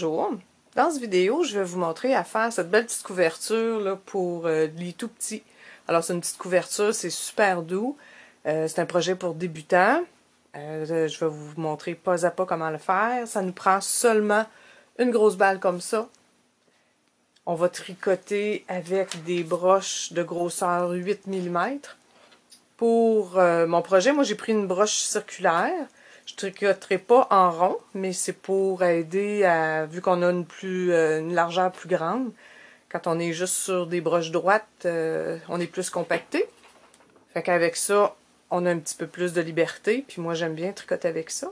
Bonjour! Dans cette vidéo, je vais vous montrer à faire cette belle petite couverture là, pour les tout petits. Alors c'est une petite couverture, c'est super doux. C'est un projet pour débutants. Je vais vous montrer pas à pas comment le faire. Ça nous prend seulement une grosse balle comme ça. On va tricoter avec des broches de grosseur 8 mm. Pour mon projet, moi j'ai pris une broche circulaire. Je tricoterai pas en rond, mais c'est pour aider à, vu qu'on a une largeur plus grande, quand on est juste sur des broches droites, on est plus compacté. Fait qu'avec ça, on a un petit peu plus de liberté, puis moi j'aime bien tricoter avec ça.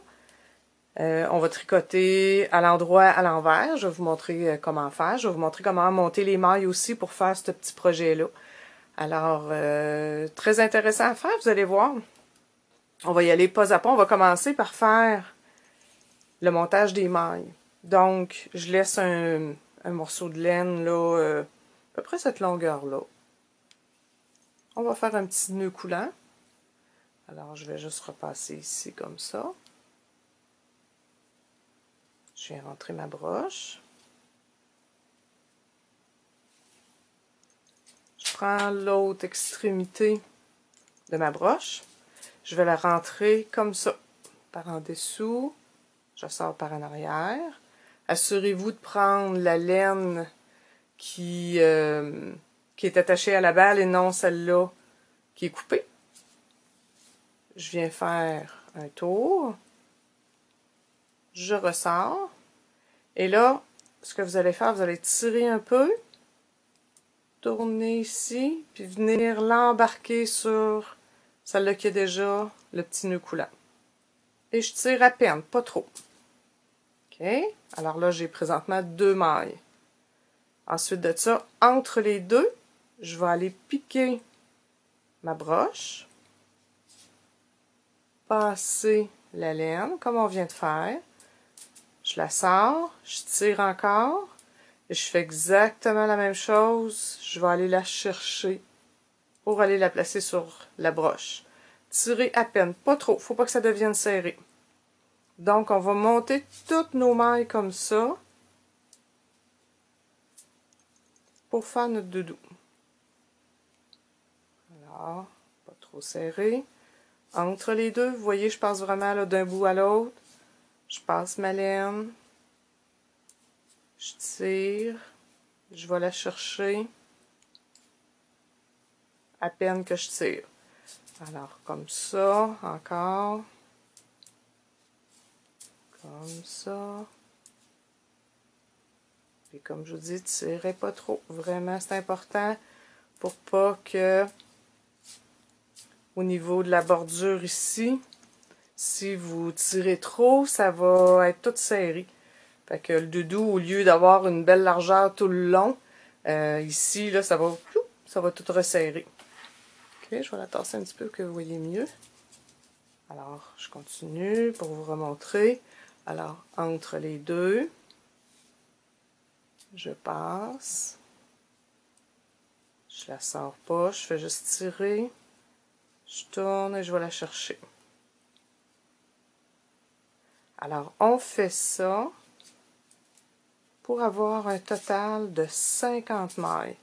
On va tricoter à l'endroit, à l'envers. Je vais vous montrer comment faire. Je vais vous montrer comment monter les mailles aussi pour faire ce petit projet-là. Alors, très intéressant à faire, vous allez voir. On va y aller pas à pas. On va commencer par faire le montage des mailles. Donc, je laisse un morceau de laine, là, à peu près cette longueur-là. On va faire un petit nœud coulant. Alors, je vais juste repasser ici comme ça. Je viens rentrer ma broche. Je prends l'autre extrémité de ma broche. Je vais la rentrer comme ça, par en dessous. Je sors par en arrière. Assurez-vous de prendre la laine qui est attachée à la balle et non celle-là qui est coupée. Je viens faire un tour. Je ressors. Et là, ce que vous allez faire, vous allez tirer un peu, tourner ici, puis venir l'embarquer sur celle-là qui a déjà le petit nœud coulant. Et je tire à peine, pas trop. OK? Alors là, j'ai présentement 2 mailles. Ensuite de ça, entre les deux, je vais aller piquer ma broche, passer la laine, comme on vient de faire. Je la sors, je tire encore, et je fais exactement la même chose. Je vais aller la chercher pour aller la placer sur la broche. Tirer à peine, pas trop, faut pas que ça devienne serré. Donc, on va monter toutes nos mailles comme ça pour faire notre doudou. Alors, pas trop serré. Entre les deux, vous voyez, je passe vraiment d'un bout à l'autre. Je passe ma laine. Je tire. Je vais la chercher. À peine que je tire. Alors, comme ça, encore. Comme ça. Et comme je vous dis, tirez pas trop. Vraiment, c'est important pour pas que, au niveau de la bordure ici, si vous tirez trop, ça va être tout serré. Fait que le doudou, au lieu d'avoir une belle largeur tout le long, ici, là, ça va tout resserrer. Ok, je vais la tasser un petit peu que vous voyez mieux. Alors, je continue pour vous remontrer. Alors, entre les deux, je passe. Je la sors pas, je fais juste tirer. Je tourne et je vais la chercher. Alors, on fait ça pour avoir un total de 50 mailles.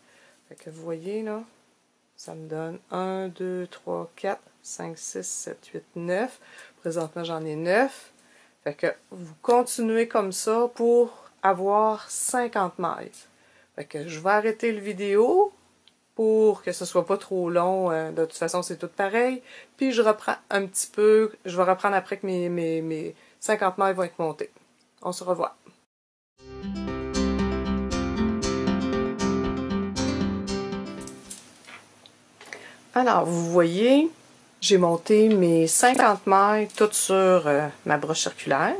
Fait que vous voyez, là, ça me donne 1, 2, 3, 4, 5, 6, 7, 8, 9. Présentement, j'en ai 9. Fait que vous continuez comme ça pour avoir 50 mailles. Fait que je vais arrêter la vidéo pour que ce soit pas trop long. De toute façon, c'est tout pareil. Puis je reprends un petit peu. Je vais reprendre après que mes 50 mailles vont être montées. On se revoit. Alors, vous voyez, j'ai monté mes 50 mailles toutes sur ma broche circulaire.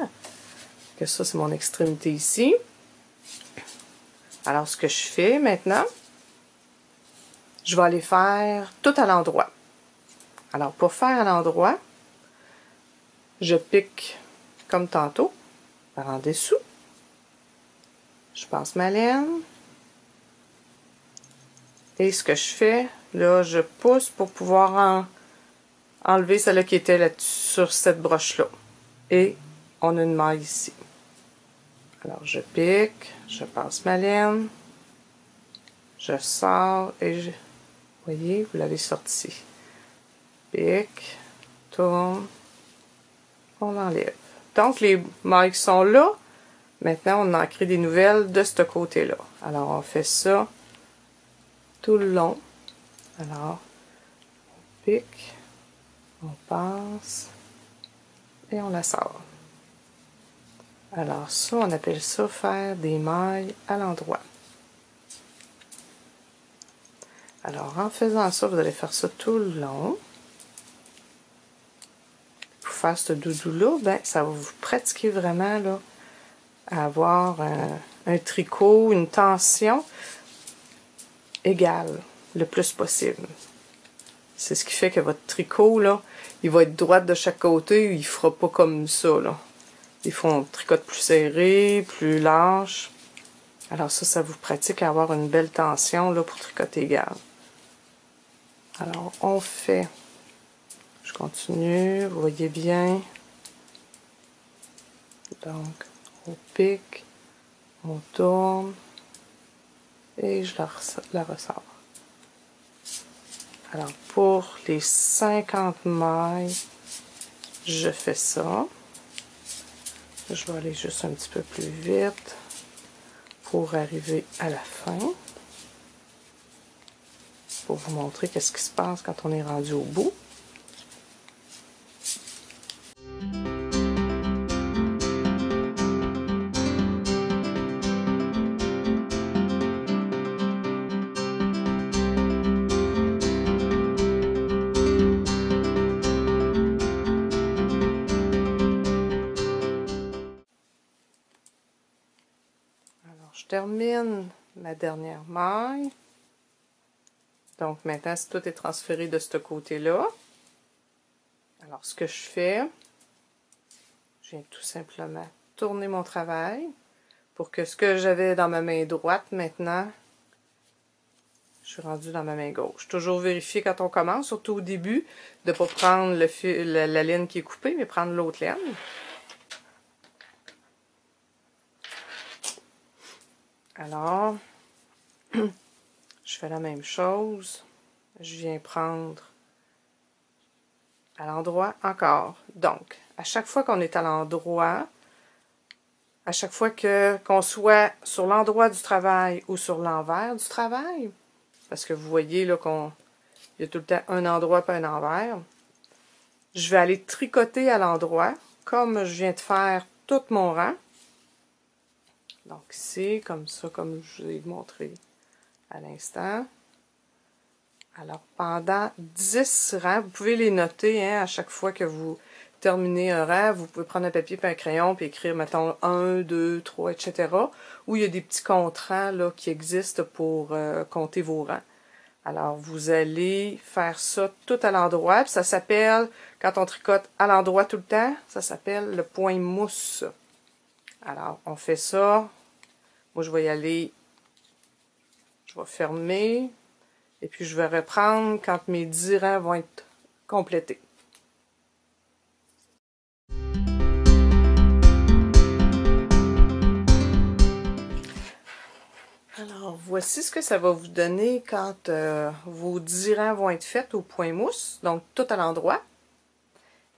Que ça, c'est mon extrémité ici. Alors, ce que je fais maintenant, je vais aller faire tout à l'endroit. Alors, pour faire à l'endroit, je pique comme tantôt, par en dessous. Je passe ma laine. Et ce que je fais, là, je pousse pour pouvoir enlever celle qui était là sur cette broche-là. Et on a une maille ici. Alors, je pique, je passe ma laine, je sors et je... Vous voyez, vous l'avez sorti. Pique, tourne, on enlève. Donc, les mailles sont là. Maintenant, on en crée des nouvelles de ce côté-là. Alors, on fait ça tout le long. Alors, on pique, on passe et on la sort. Alors ça, on appelle ça faire des mailles à l'endroit. Alors, en faisant ça, vous allez faire ça tout le long. Pour faire ce doudou-là, ben, ça va vous pratiquer vraiment là, à avoir un tricot, une tension égale le plus possible. C'est ce qui fait que votre tricot, là, il va être droit de chaque côté, il ne fera pas comme ça, là. Des fois, on tricote plus serré, plus lâche. Alors ça vous pratique à avoir une belle tension, là, pour tricoter égal. Alors, on fait... Je continue, vous voyez bien. Donc, on pique, on tourne, et je la ressors. Alors, pour les 50 mailles, je fais ça. Je vais aller juste un petit peu plus vite pour arriver à la fin. Pour vous montrer qu'est-ce qui se passe quand on est rendu au bout. Je termine ma dernière maille. Donc maintenant, tout est transféré de ce côté-là. Alors ce que je fais, je viens tout simplement tourner mon travail pour que ce que j'avais dans ma main droite, maintenant, je suis rendue dans ma main gauche. Toujours vérifier quand on commence, surtout au début, de ne pas prendre le fil, la laine qui est coupée, mais prendre l'autre laine. Alors, je fais la même chose. Je viens prendre à l'endroit encore. Donc, à chaque fois qu'on est à l'endroit, à chaque fois qu'on soit sur l'endroit du travail ou sur l'envers du travail, parce que vous voyez là qu'il y a tout le temps un endroit et un envers, je vais aller tricoter à l'endroit, comme je viens de faire tout mon rang. Donc ici, comme ça, comme je vous ai montré à l'instant. Alors, pendant 10 rangs, vous pouvez les noter hein, à chaque fois que vous terminez un rang. Vous pouvez prendre un papier et un crayon et écrire, mettons, 1, 2, 3, etc. Ou il y a des petits comptes-rangs là, qui existent pour compter vos rangs. Alors, vous allez faire ça tout à l'endroit. Ça s'appelle, quand on tricote à l'endroit tout le temps, ça s'appelle le point mousse. Alors, on fait ça. Moi, je vais y aller. Je vais fermer. Et puis, je vais reprendre quand mes 10 rangs vont être complétés. Alors, voici ce que ça va vous donner quand vos 10 rangs vont être faits au point mousse. Donc, tout à l'endroit.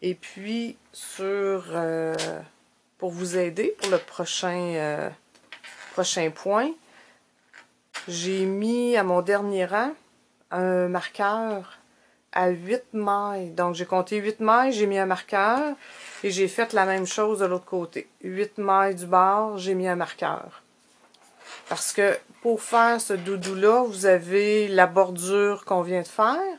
Et puis, pour vous aider pour le prochain point, j'ai mis à mon dernier rang un marqueur à 8 mailles. Donc, j'ai compté 8 mailles, j'ai mis un marqueur et j'ai fait la même chose de l'autre côté. 8 mailles du bord, j'ai mis un marqueur. Parce que pour faire ce doudou-là, vous avez la bordure qu'on vient de faire.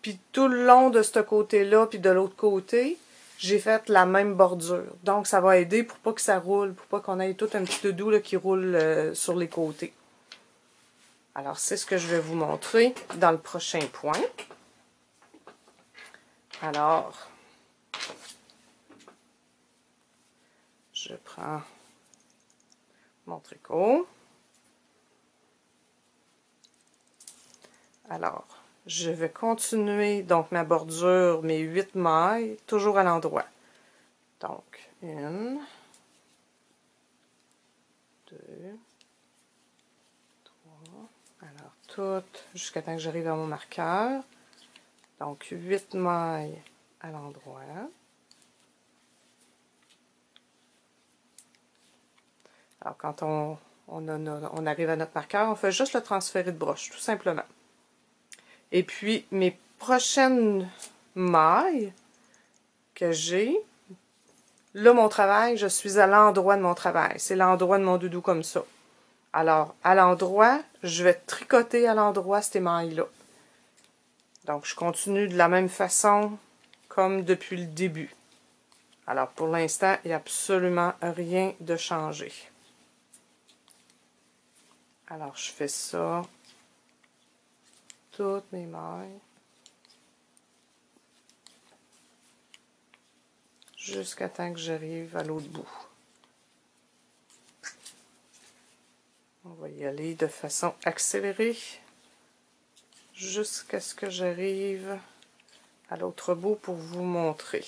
Puis tout le long de ce côté-là, puis de l'autre côté, j'ai fait la même bordure. Donc, ça va aider pour pas que ça roule, pour pas qu'on ait tout un petit doudou là, qui roule sur les côtés. Alors, c'est ce que je vais vous montrer dans le prochain point. Alors, je prends mon tricot. Alors, je vais continuer donc ma bordure, mes 8 mailles, toujours à l'endroit. Donc, 1, 2, 3. Alors, tout jusqu'à temps que j'arrive à mon marqueur. Donc, 8 mailles à l'endroit. Alors, quand on arrive à notre marqueur, on fait juste le transférer de broche, tout simplement. Et puis, mes prochaines mailles que j'ai, là, mon travail, je suis à l'endroit de mon travail. C'est l'endroit de mon doudou comme ça. Alors, à l'endroit, je vais tricoter à l'endroit ces mailles-là. Donc, je continue de la même façon comme depuis le début. Alors, pour l'instant, il n'y a absolument rien de changé. Alors, je fais ça. Toutes mes mailles. Jusqu'à temps que j'arrive à l'autre bout. On va y aller de façon accélérée. Jusqu'à ce que j'arrive à l'autre bout pour vous montrer.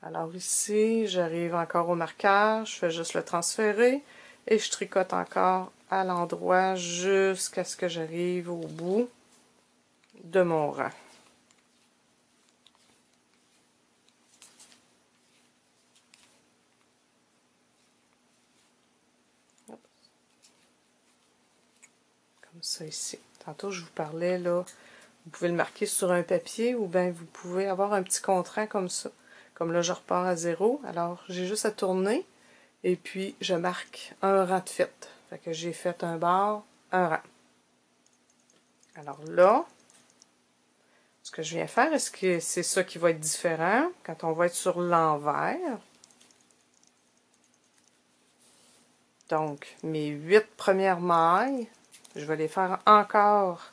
Alors ici, j'arrive encore au marqueur, je fais juste le transférer et je tricote encore à l'endroit jusqu'à ce que j'arrive au bout de mon rang. Comme ça ici. Tantôt, je vous parlais, là, vous pouvez le marquer sur un papier ou bien vous pouvez avoir un petit contrant comme ça. Comme là, je repars à 0. Alors, j'ai juste à tourner et puis je marque un rang de fait. Fait que j'ai fait un bar, un rang. Alors là, ce que je viens faire, est-ce que c'est ça qui va être différent quand on va être sur l'envers? Donc, mes 8 premières mailles, je vais les faire encore.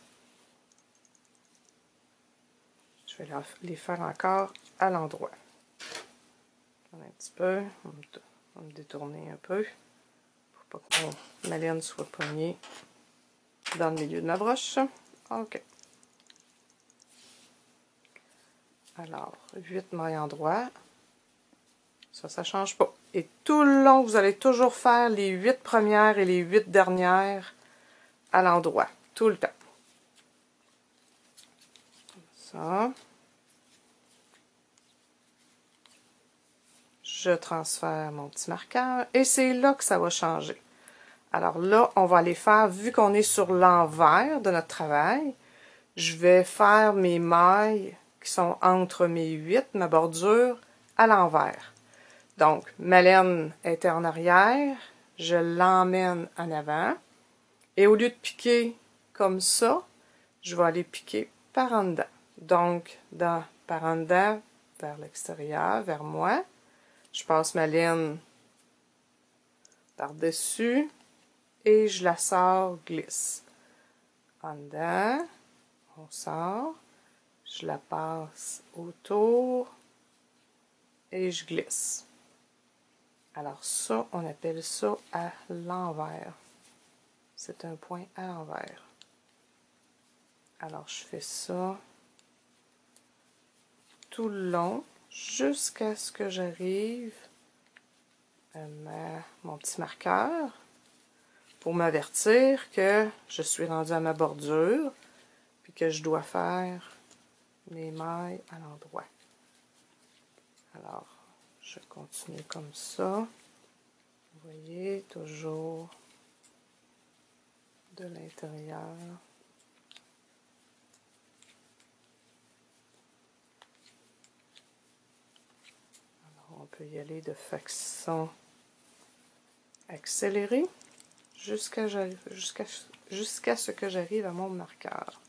Je vais les faire encore à l'endroit. Un petit peu, on va me détourner un peu pour pas que ma laine soit pognée dans le milieu de ma broche. OK. Alors, 8 mailles endroit. Ça ne change pas. Et tout le long, vous allez toujours faire les 8 premières et les 8 dernières à l'endroit. Tout le temps. Comme ça. Je transfère mon petit marqueur et c'est là que ça va changer. Alors là, on va aller faire, vu qu'on est sur l'envers de notre travail, je vais faire mes mailles qui sont entre mes 8, ma bordure, à l'envers. Donc, ma laine était en arrière, je l'emmène en avant. Et au lieu de piquer comme ça, je vais aller piquer par en dedans. Donc, par en dedans, vers l'extérieur, vers moi. Je passe ma laine par-dessus et je la sors, glisse. En dedans, on sort, je la passe autour et je glisse. Alors ça, on appelle ça à l'envers. C'est un point à l'envers. Alors je fais ça tout le long jusqu'à ce que j'arrive à mon petit marqueur pour m'avertir que je suis rendue à ma bordure puis que je dois faire mes mailles à l'endroit. Alors, je continue comme ça. Vous voyez, toujours de l'intérieur. Alors, on peut y aller de façon accélérée jusqu'à ce que j'arrive à mon marqueur.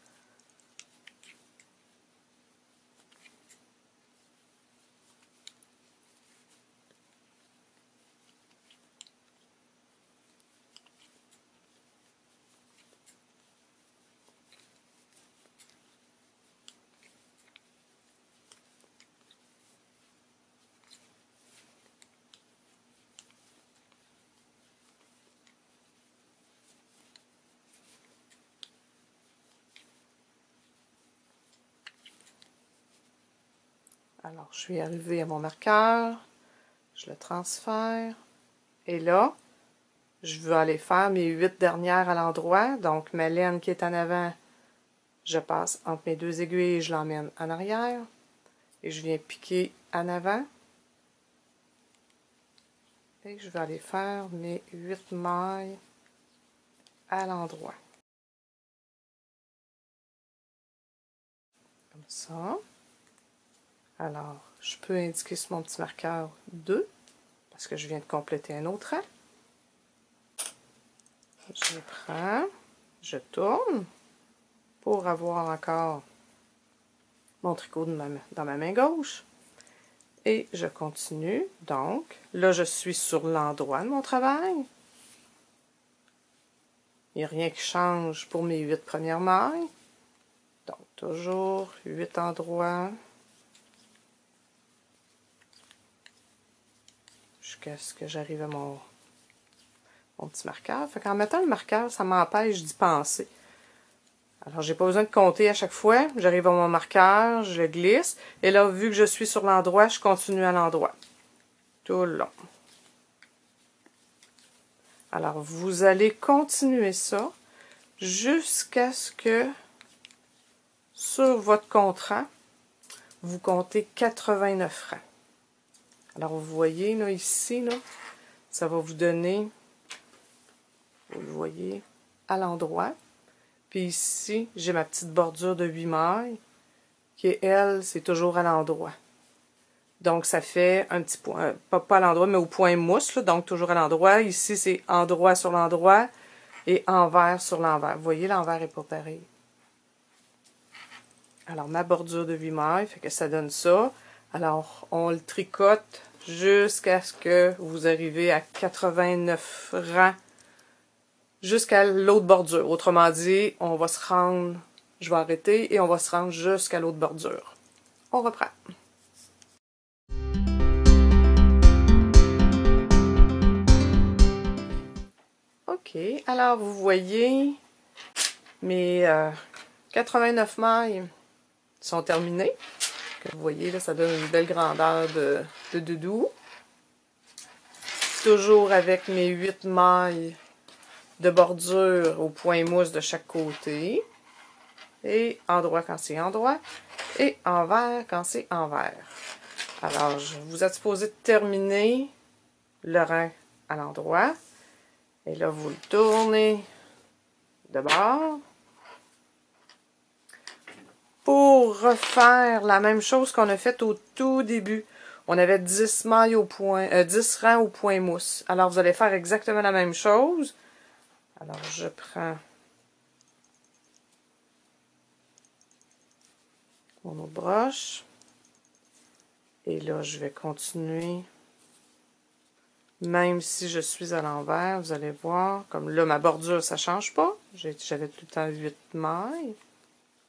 Alors, je suis arrivée à mon marqueur, je le transfère, et là, je veux aller faire mes 8 dernières à l'endroit, donc ma laine qui est en avant, je passe entre mes 2 aiguilles et je l'emmène en arrière, et je viens piquer en avant, et je vais aller faire mes 8 mailles à l'endroit. Comme ça. Alors, je peux indiquer sur mon petit marqueur 2, parce que je viens de compléter un autre rang. Je prends, je tourne pour avoir encore mon tricot dans ma main gauche. Et je continue. Donc, là, je suis sur l'endroit de mon travail. Il n'y a rien qui change pour mes 8 premières mailles. Donc, toujours 8 endroits. Jusqu'à ce que j'arrive à mon petit marqueur. Fait qu'en mettant le marqueur, ça m'empêche d'y penser. Alors, j'ai pas besoin de compter à chaque fois. J'arrive à mon marqueur, je le glisse. Et là, vu que je suis sur l'endroit, je continue à l'endroit. Tout le long. Alors, vous allez continuer ça jusqu'à ce que, sur votre compte rang, vous comptez 89 rangs. Alors, vous voyez, là, ici, là, ça va vous donner, vous le voyez, à l'endroit. Puis ici, j'ai ma petite bordure de 8 mailles, qui est, elle, c'est toujours à l'endroit. Donc, ça fait un petit point, pas à l'endroit, mais au point mousse, là, donc toujours à l'endroit. Ici, c'est endroit sur l'endroit et envers sur l'envers. Vous voyez, l'envers n'est pas pareil. Alors, ma bordure de 8 mailles, fait que ça donne ça. Alors, on le tricote jusqu'à ce que vous arrivez à 89 rangs jusqu'à l'autre bordure. Autrement dit, on va se rendre, je vais arrêter et on va se rendre jusqu'à l'autre bordure. On reprend. OK, alors vous voyez, mes 89 mailles sont terminées. Vous voyez, là, ça donne une belle grandeur de doudou. Toujours avec mes 8 mailles de bordure au point mousse de chaque côté. Et endroit quand c'est endroit. Et envers quand c'est envers. Alors, vous êtes supposé terminer le rang à l'endroit. Et là, vous le tournez de bord. Pour refaire la même chose qu'on a fait au tout début. On avait 10 mailles au point, 10 rangs au point mousse. Alors, vous allez faire exactement la même chose. Alors, je prends mon autre broche. Et là, je vais continuer. Même si je suis à l'envers, vous allez voir, comme là, ma bordure, ça ne change pas. J'avais tout le temps 8 mailles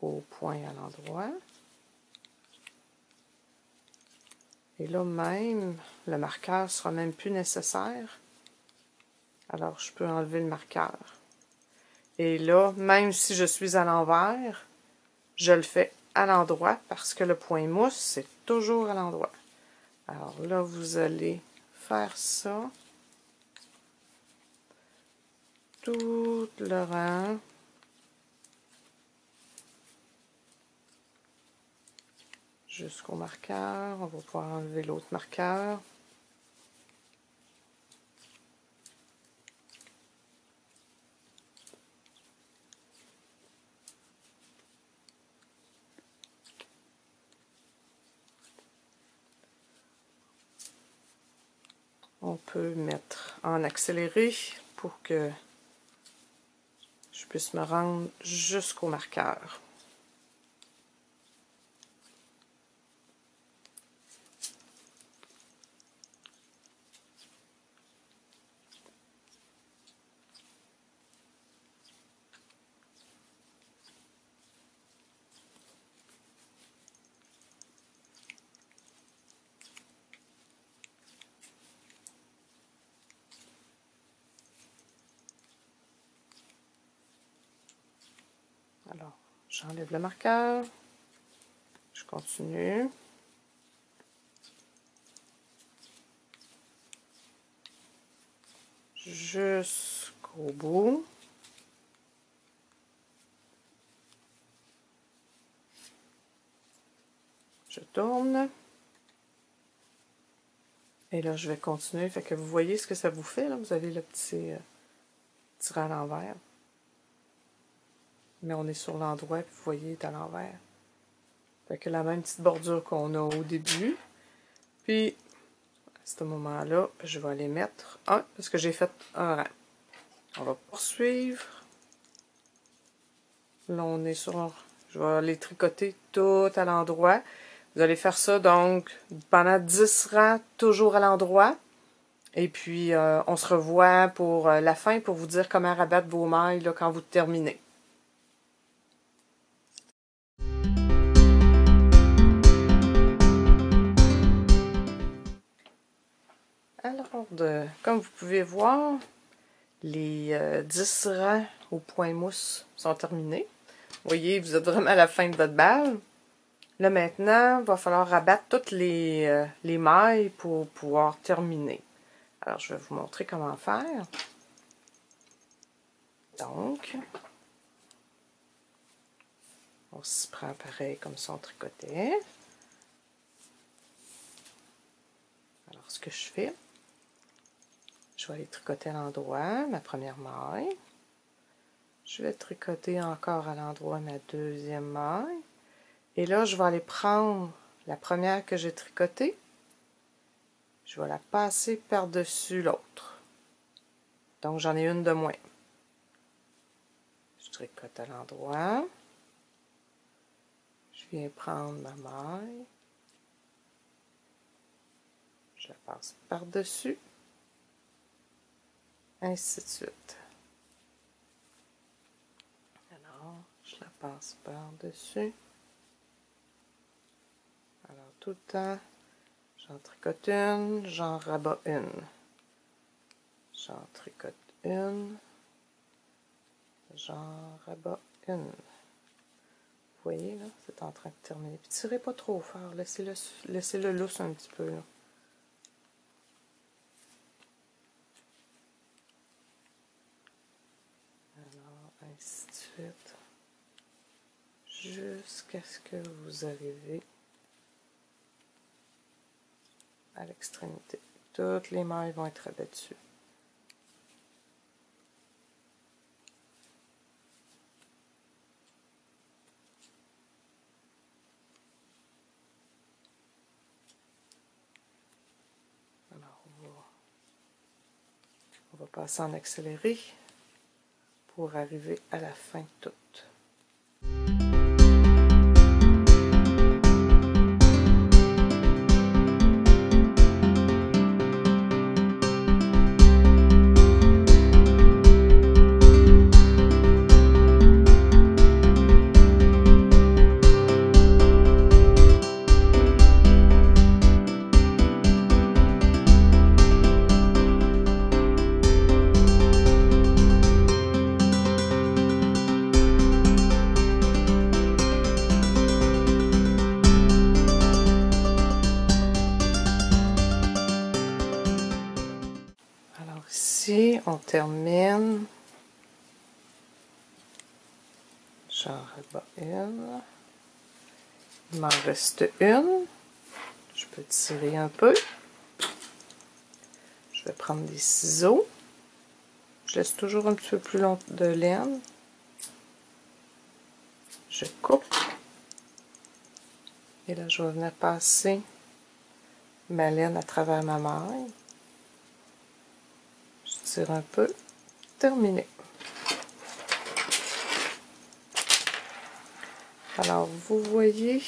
au point à l'endroit. Et là, même, le marqueur sera même plus nécessaire. Alors, je peux enlever le marqueur. Et là, même si je suis à l'envers, je le fais à l'endroit parce que le point mousse, c'est toujours à l'endroit. Alors là, vous allez faire ça. Tout le rang. Jusqu'au marqueur. On va pouvoir enlever l'autre marqueur. On peut mettre en accéléré pour que je puisse me rendre jusqu'au marqueur. Alors, j'enlève le marqueur. Je continue. jusqu'au bout. Je tourne. Et là, je vais continuer. Fait que vous voyez ce que ça vous fait, là. Vous avez le petit tiré à l'envers. Mais on est sur l'endroit, puis vous voyez, il est à l'envers. Fait que la même petite bordure qu'on a au début. Puis, à ce moment-là, je vais aller mettre un, parce que j'ai fait un rang. On va poursuivre. Là, on est sur... Je vais aller tricoter tout à l'endroit. Vous allez faire ça, donc, pendant 10 rangs, toujours à l'endroit. Et puis, on se revoit pour la fin, pour vous dire comment rabattre vos mailles là, quand vous terminez. Alors, comme vous pouvez voir, les 10 rangs au point mousse sont terminés. Vous voyez, vous êtes vraiment à la fin de votre balle. Là, maintenant, il va falloir rabattre toutes les mailles pour pouvoir terminer. Alors, je vais vous montrer comment faire. Donc, on s'y prend pareil comme ça on tricotait. Alors, ce que je fais, je vais aller tricoter à l'endroit ma première maille. Je vais tricoter encore à l'endroit ma deuxième maille. Et là, je vais aller prendre la première que j'ai tricotée. Je vais la passer par-dessus l'autre. Donc, j'en ai une de moins. Je tricote à l'endroit. Je viens prendre ma maille. Je la passe par-dessus. Ainsi de suite. Alors, je la passe par-dessus. Alors, tout le temps, j'en tricote une, j'en rabats une. J'en tricote une, j'en rabats une. Vous voyez, là, c'est en train de terminer. Puis tirez pas trop fort, laissez-le lousse un petit peu, là. Alors, ainsi de suite. Jusqu'à ce que vous arrivez à l'extrémité. Toutes les mailles vont être rabattues. Alors, on va passer en accéléré pour arriver à la fin de toute. Ici, on termine. J'en rabats une. Il m'en reste une. Je peux tirer un peu. Je vais prendre des ciseaux. Je laisse toujours un petit peu plus long de laine. Je coupe. Et là, je vais venir passer ma laine à travers ma maille. Je tire un peu. Terminé. Alors, vous voyez,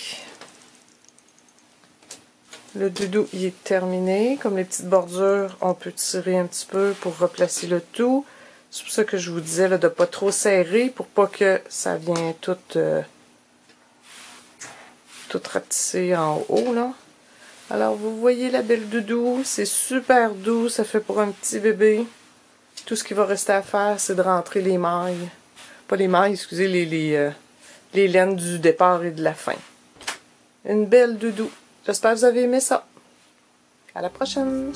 le doudou, il est terminé. Comme les petites bordures, on peut tirer un petit peu pour replacer le tout. C'est pour ça que je vous disais là, de ne pas trop serrer pour pas que ça vienne tout ratisser en haut, là. Alors, vous voyez la belle doudou, c'est super doux, ça fait pour un petit bébé. Tout ce qu'il va rester à faire, c'est de rentrer les mailles. Pas les mailles, excusez, les laines du départ et de la fin. Une belle doudou. J'espère que vous avez aimé ça. À la prochaine!